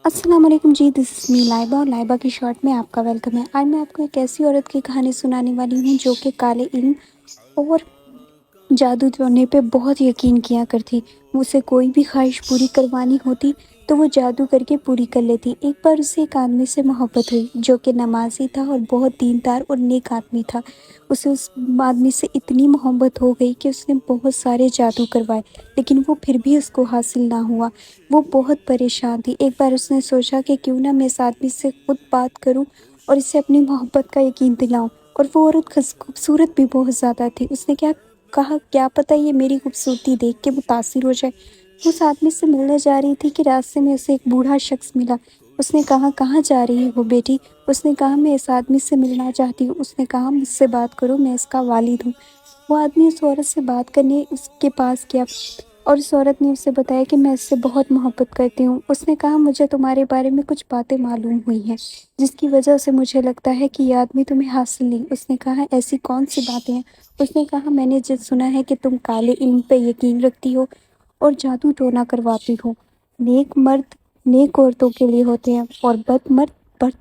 السلام علیکم جی، دس از می لائبہ اور لائبہ کی شارٹ میں آپ کا ویلکم ہے۔ آج میں آپ کو ایک ایسی عورت کی کہانی سنانے والی ہوں جو کہ کالے علم اور جادو ٹونے پہ بہت یقین کیا کرتی۔ اسے کوئی بھی خواہش پوری کروانی ہوتی تو وہ جادو کر کے پوری کر لیتی۔ ایک بار اسے ایک آدمی سے محبت ہوئی جو کہ نمازی تھا اور بہت دیندار اور نیک آدمی تھا۔ اسے اس آدمی سے اتنی محبت ہو گئی کہ اس نے بہت سارے جادو کروائے لیکن وہ پھر بھی اس کو حاصل نہ ہوا۔ وہ بہت پریشان تھی۔ ایک بار اس نے سوچا کہ کیوں نہ میں اس آدمی سے خود بات کروں اور اسے اپنی محبت کا یقین دلاؤں، اور وہ عورت خوبصورت بھی بہت زیادہ تھی۔ اس نے کہا کیا پتہ یہ میری خوبصورتی دیکھ کے متاثر ہو جائے۔ وہ اس آدمی سے ملنے جا رہی تھی کہ راستے میں اسے ایک بوڑھا شخص ملا۔ اس نے کہا کہاں جا رہی ہو بیٹی؟ اس نے کہا میں اس آدمی سے ملنا چاہتی ہوں۔ اس نے کہا مجھ سے بات کرو، میں اس کا والد ہوں۔ وہ آدمی اس عورت سے بات کرنے اس کے پاس گیا اور اس عورت نے اسے بتایا کہ میں اس سے بہت محبت کرتی ہوں۔ اس نے کہا مجھے تمہارے بارے میں کچھ باتیں معلوم ہوئی ہیں جس کی وجہ سے مجھے لگتا ہے کہ یہ آدمی تمہیں حاصل نہیں۔ اس نے کہا ایسی کون سی باتیں ہیں؟ اس نے کہا میں نے سنا ہے کہ تم کالے علم پہ یقین رکھتی ہو اور جادو ٹونا کرواتی ہو۔ نیک مرد نیک عورتوں کے لیے ہوتے ہیں اور بد مرد بد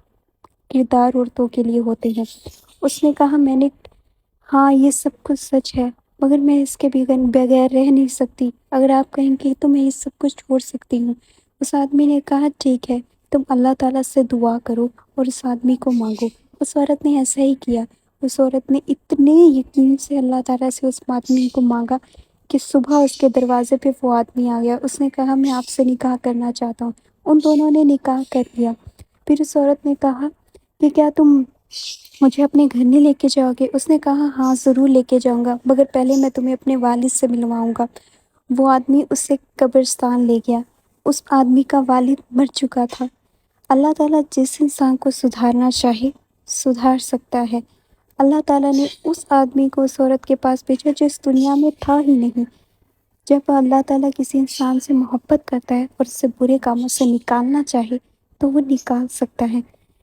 کردار عورتوں کے لیے ہوتے ہیں۔ اس نے کہا ہاں یہ سب کچھ سچ ہے مگر میں اس کے بغیر رہ نہیں سکتی۔ اگر آپ کہیں گے تو میں یہ سب کچھ چھوڑ سکتی ہوں۔ اس آدمی نے کہا ٹھیک ہے، تم اللہ تعالیٰ سے دعا کرو اور اس آدمی کو مانگو۔ اس عورت نے ایسا ہی کیا۔ اس عورت نے اتنے یقین سے اللہ تعالیٰ سے اس آدمی کو مانگا کہ صبح اس کے دروازے پہ وہ آدمی آ گیا۔ اس نے کہا میں آپ سے نکاح کرنا چاہتا ہوں۔ ان دونوں نے نکاح کر لیا۔ پھر اس عورت نے کہا کہ کیا تم مجھے اپنے گھر نہیں لے کے جاؤ گے؟ اس نے کہا ہاں ضرور لے کے جاؤں گا مگر پہلے میں تمہیں اپنے والد سے ملواؤں گا۔ وہ آدمی اسے قبرستان لے گیا۔ اس آدمی کا والد مر چکا تھا۔ اللہ تعالیٰ جس انسان کو سدھارنا چاہے سدھار سکتا ہے۔ اللہ تعالیٰ نے اس آدمی کو اس عورت کے پاس بھیجا جو اس دنیا میں تھا ہی نہیں۔ جب اللہ تعالیٰ کسی انسان سے محبت کرتا ہے اور اسے برے کاموں سے نکالنا چاہے تو وہ نکال سکتا ہے۔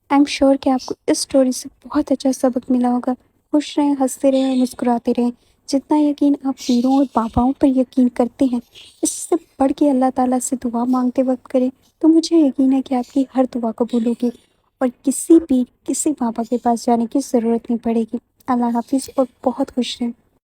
آئی ایم شیور کہ آپ کو اس سٹوری سے بہت اچھا سبق ملا ہوگا۔ خوش رہیں، ہنستے رہیں، مسکراتے رہیں۔ جتنا یقین آپ پیروں اور باباؤں پر یقین کرتے ہیں اس سے بڑھ کے اللہ تعالیٰ سے دعا مانگتے وقت کریں تو مجھے یقین ہے کہ آپ کی ہر دعا قبول ہوگی اور کسی پیر کسی بابا کے پاس جانے کی ضرورت نہیں پڑے گی۔ اللہ حافظ اور بہت خوش رہیں۔